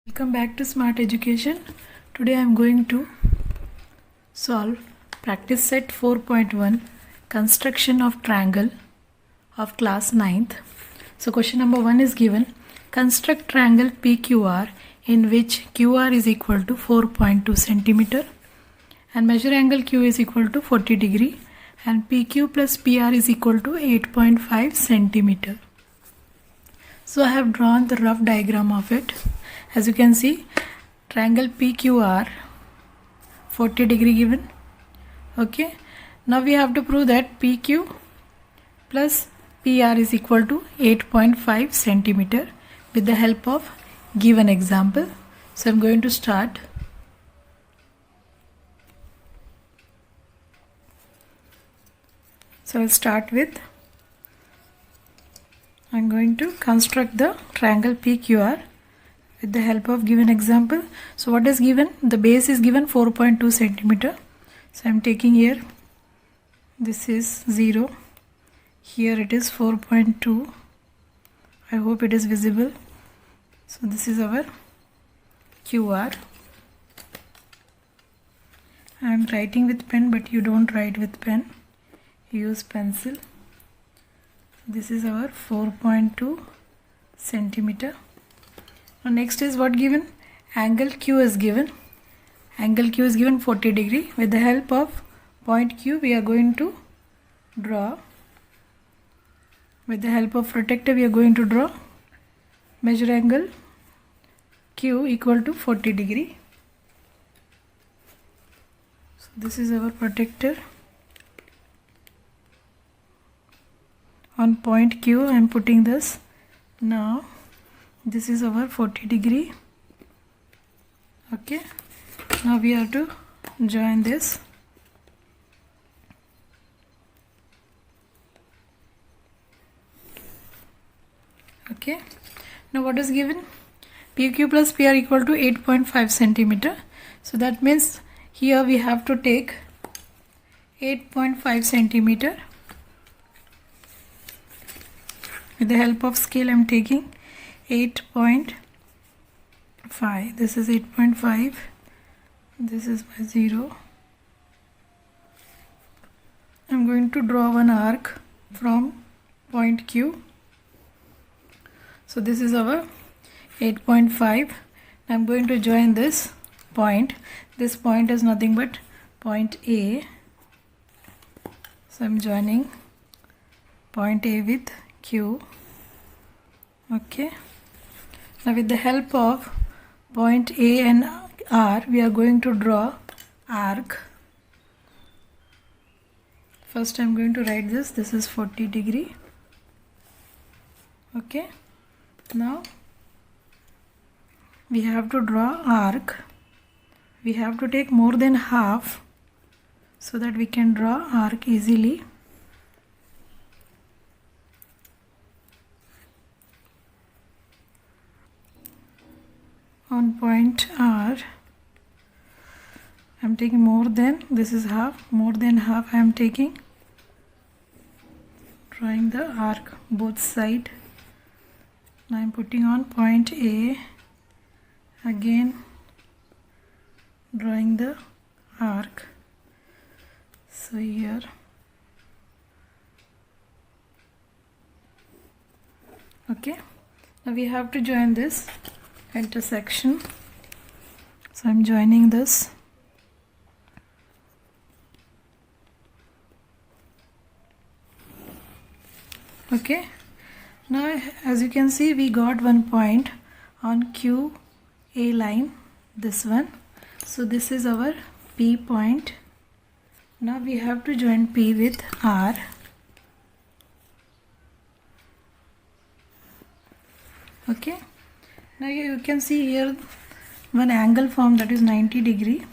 Welcome back to Smart Education. Today I am going to solve practice set 4.1 construction of triangle of class 9th. So question number 1 is given. Construct triangle PQR in which QR is equal to 4.2 centimeter and measure angle Q is equal to 40 degree and PQ plus PR is equal to 8.5 centimeter. So I have drawn the rough diagram of it. As you can see, triangle PQR 40 degree given. Okay, now we have to prove that PQ plus PR is equal to 8.5 centimeter with the help of given example. So I'm going to start. So I'll start with, I'm going to construct the triangle PQR with the help of given example. So what is given? The base is given 4.2 centimeter. So I'm taking here, this is 0. Here it is 4.2. I hope it is visible. So this is our QR. I am writing with pen, but you don't write with pen. Use pencil. This is our 4.2 centimeter. Now next is what given? Angle Q is given. Angle Q is given 40 degree. With the help of point Q, we are going to draw. With the help of protractor, we are going to draw measure angle Q equal to 40 degree. So this is our protractor. On point Q, I am putting this. Now this is our 40 degree. Okay, now we have to join this. Okay, now what is given? PQ plus PR equal to 8.5 centimeter. So that means here we have to take 8.5 centimeter. With the help of scale, I am taking 8.5. This is 8.5. This is my 0. I am going to draw one arc from point Q. So this is our 8.5. I am going to join this point. This point is nothing but point A. So I am joining point A with Q. Okay, now with the help of point A and R, we are going to draw arc. First I am going to write this. This is 40 degree. Okay, now we have to draw arc. We have to take more than half so that we can draw arc easily. On point R, I am taking more than, this is half, more than half I am taking, drawing the arc both side. Now I am putting on point A, again drawing the arc. So here, okay, now we have to join this intersection. So I'm joining this. Okay, now as you can see, we got one point on QA line, this one. So this is our P point. Now we have to join P with R. Okay, now you can see here one angle formed, that is 90 degree.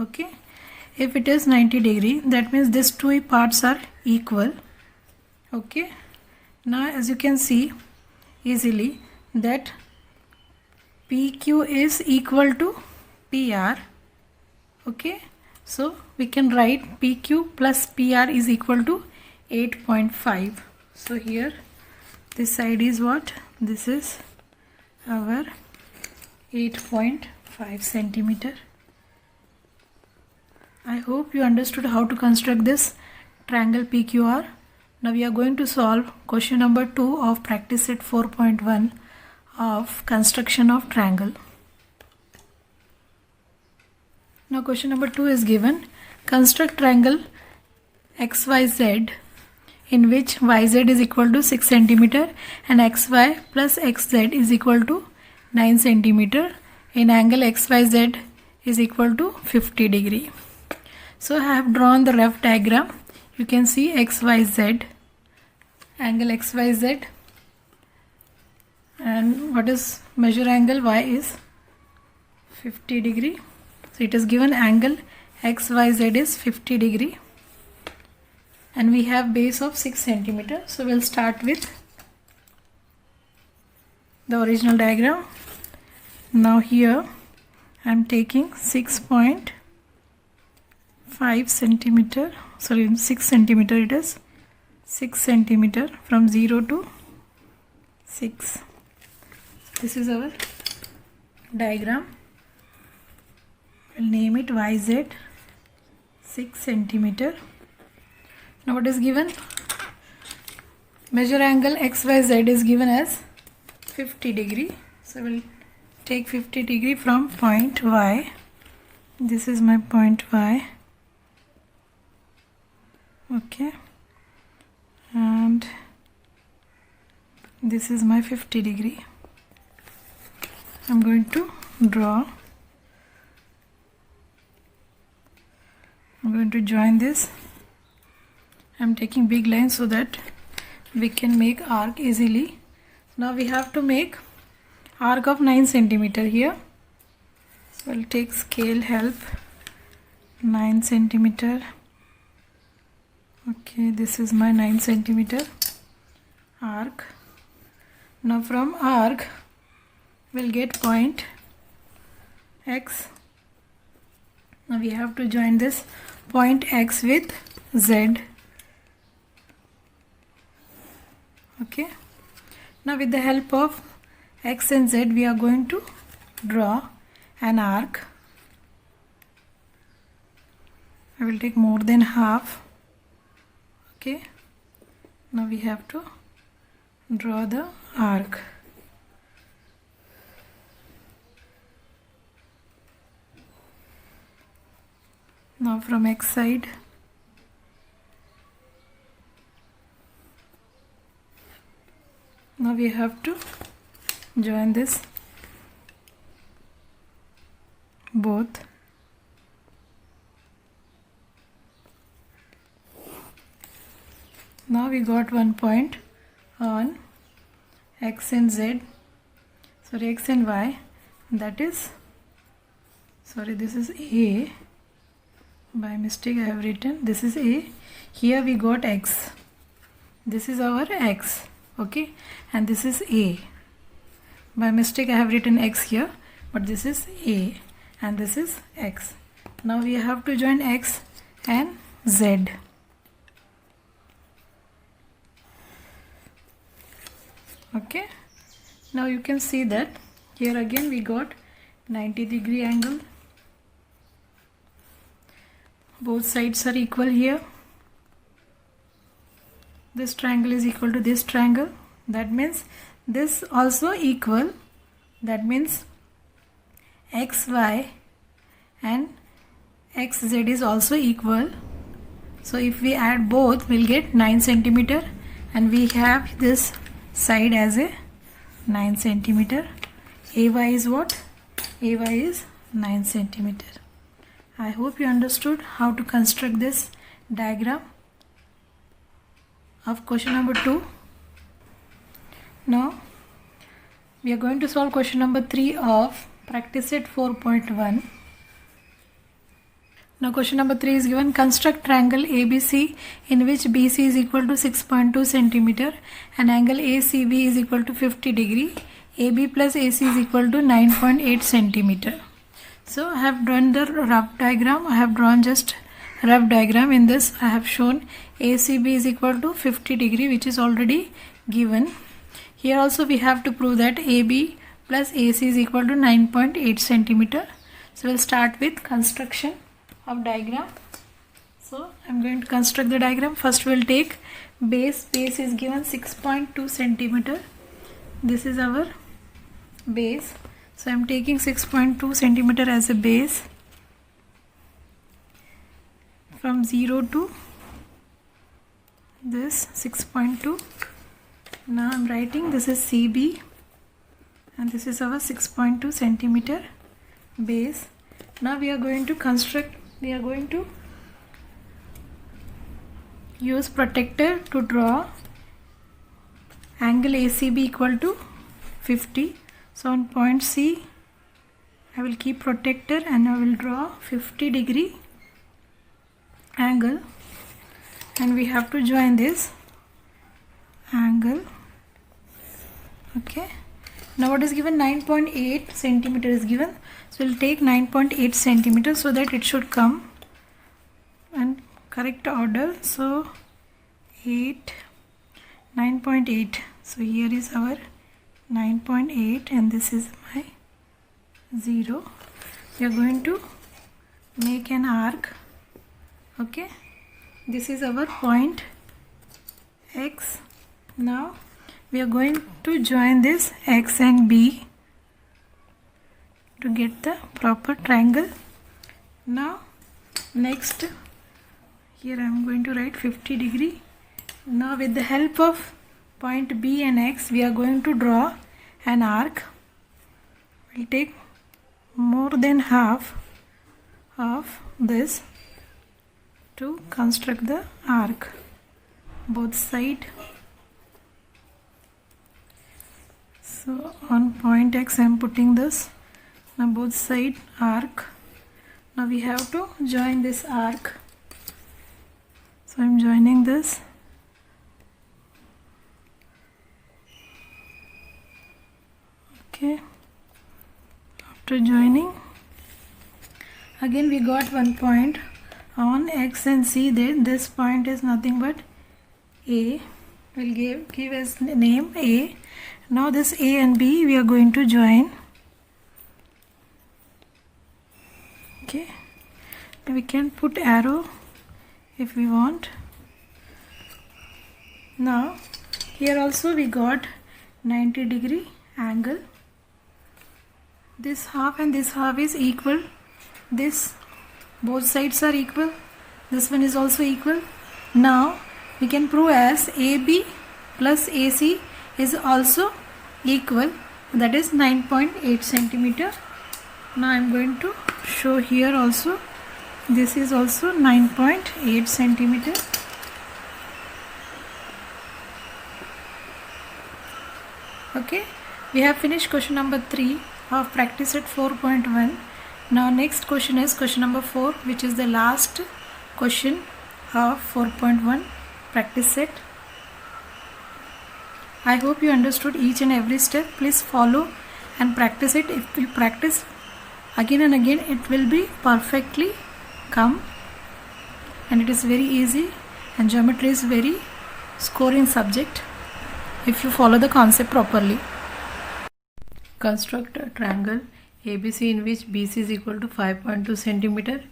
Okay, if it is 90 degree, that means these two parts are equal. Okay, now as you can see easily that PQ is equal to PR. Okay, so we can write PQ plus PR is equal to 8.5. So here this side is what? This is our 8.5 centimeter. I hope you understood how to construct this triangle PQR. Now we are going to solve question number 2 of practice set 4.1 of construction of triangle. Now question number 2 is given. Construct triangle XYZ in which YZ is equal to 6 centimeter and XY plus XZ is equal to 9 centimeter in angle XYZ is equal to 50 degree. So I have drawn the rough diagram. You can see XYZ, angle XYZ, and what is measure angle Y is 50 degree. So it is given angle XYZ is 50 degree and we have base of 6 centimeter. So we'll start with the original diagram. Now here I am taking 6.5 centimeter, sorry 6 centimeter, it is 6 centimeter from 0 to 6. This is our diagram. We'll name it YZ 6 centimeter. Now what is given? Measure angle XYZ is given as 50 degree. So we'll take 50 degree from point Y. This is my point Y. Okay. And this is my 50 degree. I'm going to draw. I'm going to join this. I'm taking big line so that we can make arc easily. Now we have to make arc of 9 centimeter here. So I'll take scale help, 9 centimeter. Okay, this is my 9 centimeter arc. Now from arc we'll get point X. Now we have to join this point X with Z. Okay. Now with the help of X and Z we are going to draw an arc. I will take more than half. Okay. Now we have to draw the arc. Now from X side now we have to join this both. Now we got one point on X and Z, sorry X and Y, that is, sorry this is A. By mistake I have written this is A. Here we got X. This is our X. Okay, and this is A. By mistake I have written X here, but this is A and this is X. Now we have to join X and Z. Okay, now you can see that here again we got 90 degree angle. Both sides are equal here. This triangle is equal to this triangle. That means this also equal. That means XY and XZ is also equal. So if we add both, we'll get 9 centimeter and we have this side as a 9 centimeter. AY is what? AY is 9 centimeter. I hope you understood how to construct this diagram of question number 2. Now we are going to solve question number 3 of practice set 4.1. Now question number 3 is given. Construct triangle ABC in which BC is equal to 6.2 centimeter and angle ACB is equal to 50 degree. AB plus AC is equal to 9.8 centimeter. So I have drawn the rough diagram. I have drawn just rough diagram. In this I have shown ACB is equal to 50 degree, which is already given. Here also we have to prove that AB plus AC is equal to 9.8 centimeter. So we'll start with construction of diagram. So I'm going to construct the diagram. First we'll take base. Base is given 6.2 centimeter. This is our base. So I'm taking 6.2 centimeter as a base. From 0 to this 6.2. Now I'm writing this is CB and this is our 6.2 centimeter base. Now we are going to construct, we are going to use protractor to draw angle ACB equal to 50. So on point C I will keep protractor and I will draw 50 degree angle, and we have to join this angle. Okay, now what is given? 9.8 centimeter is given, so we'll take 9.8 centimeter so that it should come and correct order. So 9.8, so here is our 9.8 and this is my 0. We are going to make an arc. Okay, this is our point X. Now we are going to join this X and B to get the proper triangle. Now next, here I am going to write 50 degree. Now with the help of point B and X we are going to draw an arc. We'll take more than half of this to construct the arc, both side. So on point X I am putting this, now both side arc. Now we have to join this arc, so I am joining this. Okay, after joining, again we got one point on X and C. Then this point is nothing but A. We'll give as name A. Now this A and B we are going to join. Okay, we can put arrow if we want. Now here also we got 90 degree angle. This half and this half is equal. This both sides are equal. This one is also equal. Now we can prove as AB plus AC is also equal, that is 9.8 centimeter. Now I am going to show here also, this is also 9.8 centimeter. Okay, we have finished question number 3 of practice set 4.1. Now next question is question number 4, which is the last question of 4.1 practice set. I hope you understood each and every step. Please follow and practice it. If you practice again and again, it will be perfectly come, and it is very easy, and geometry is very scoring subject if you follow the concept properly. Construct a triangle ABC in which BC is equal to 5.2 centimeter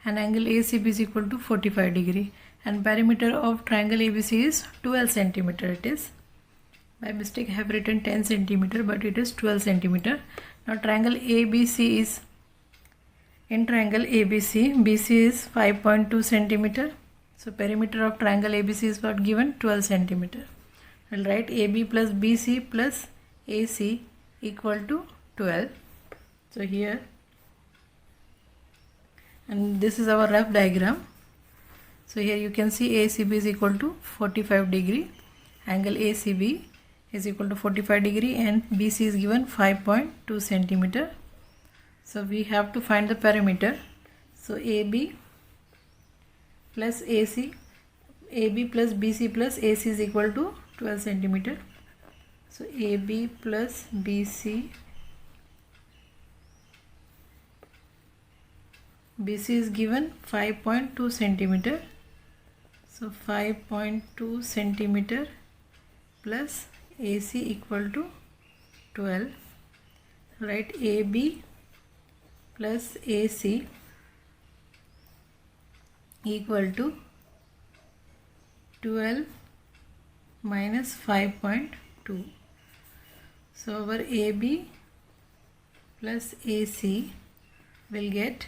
and angle ACB is equal to 45 degree, and perimeter of triangle ABC is 12 centimeter. It is, by mistake I have written 10 centimeter, but it is 12 centimeter. Now triangle ABC is, in triangle ABC, BC is 5.2 centimeter. So perimeter of triangle ABC is what given? 12 centimeter. We'll write AB plus BC plus AC equal to 12. So here, and this is our rough diagram. So here you can see ACB is equal to 45 degree, angle ACB is equal to 45 degree, and BC is given 5.2 centimeter. So we have to find the perimeter. So AB plus AC, AB plus BC plus AC is equal to 12 centimeter. So AB plus BC, BC is given 5.2 centimeter. So 5.2 centimeter plus AC equal to 12. write AB plus AC equal to 12 minus 5.2. So our AB plus AC will get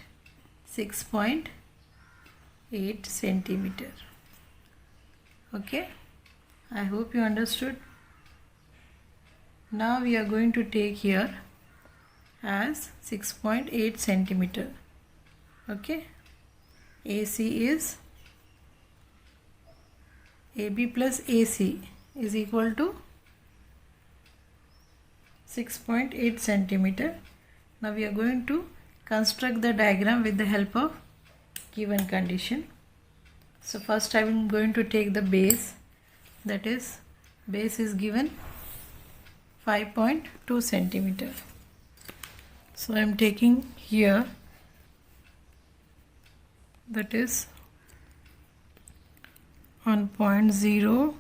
6.8 centimeter. Okay, I hope you understood. Now we are going to take here as 6.8 centimeter. Okay, AC is AB plus AC is equal to 6.8 centimeter. Now we are going to construct the diagram with the help of given condition. So first I am going to take the base, that is base is given 5.2 centimeter. So I am taking here, that is on point 0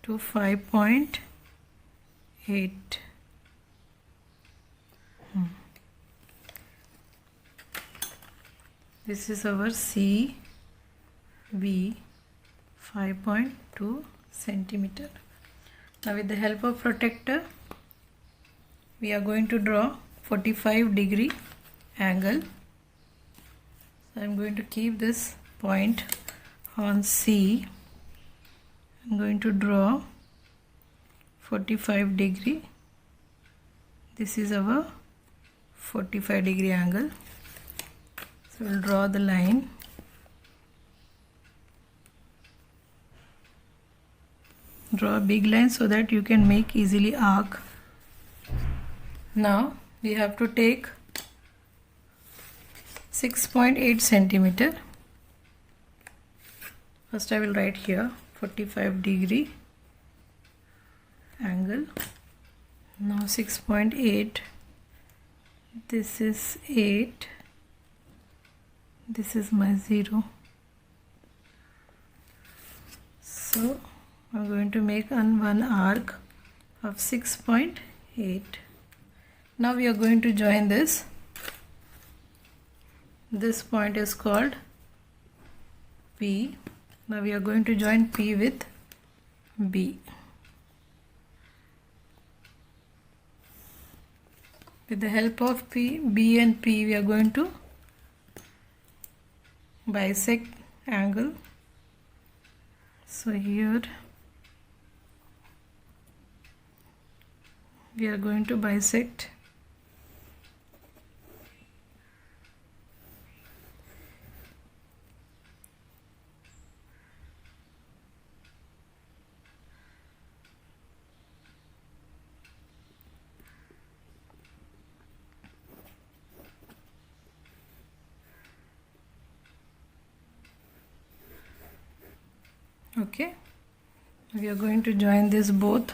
to 5.8. This is our CV 5.2 centimeter. Now with the help of protractor we are going to draw 45-degree angle. So I am going to keep this point on C. I am going to draw 45-degree. This is our 45-degree angle. So we'll draw the line. Draw a big line so that you can make easily arc. Now we have to take 6.8 centimeter. First I will write here 45-degree angle. Now 6.8. This is 8. This is my 0. So I'm going to make one arc of 6.8. Now we are going to join this. This point is called P. Now we are going to join P with B. With the help of P, B and P, we are going to bisect angle. So here we are going to bisect. Okay, we are going to join this both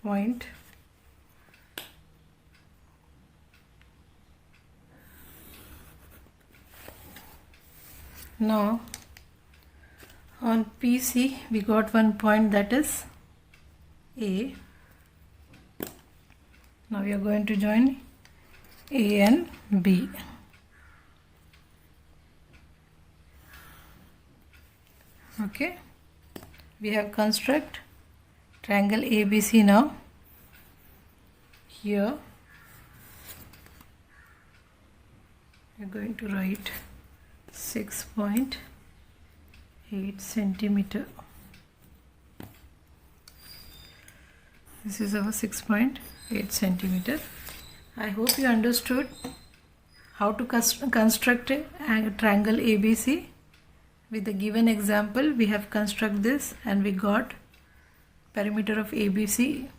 point. Now on PC we got one point, that is A. Now we are going to join A and B. Okay, we have construct triangle ABC. Now here we are going to write 6.8 centimeter. This is our 6.8 centimeter. I hope you understood how to construct a triangle ABC. With the given example, we have construct this and we got perimeter of ABC.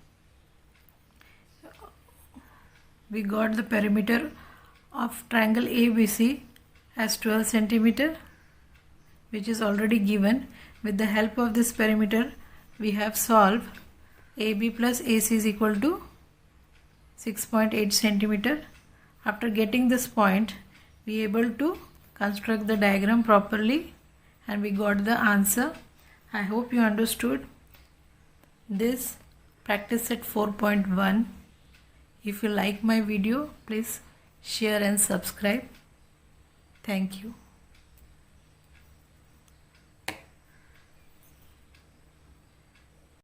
We got the perimeter of triangle ABC as 12 centimeter, which is already given. With the help of this perimeter, we have solved AB plus AC is equal to 6.8 centimeter. After getting this point, we are able to construct the diagram properly and we got the answer. I hope you understood. This practice set 4.1. If you like my video, please share and subscribe. Thank you.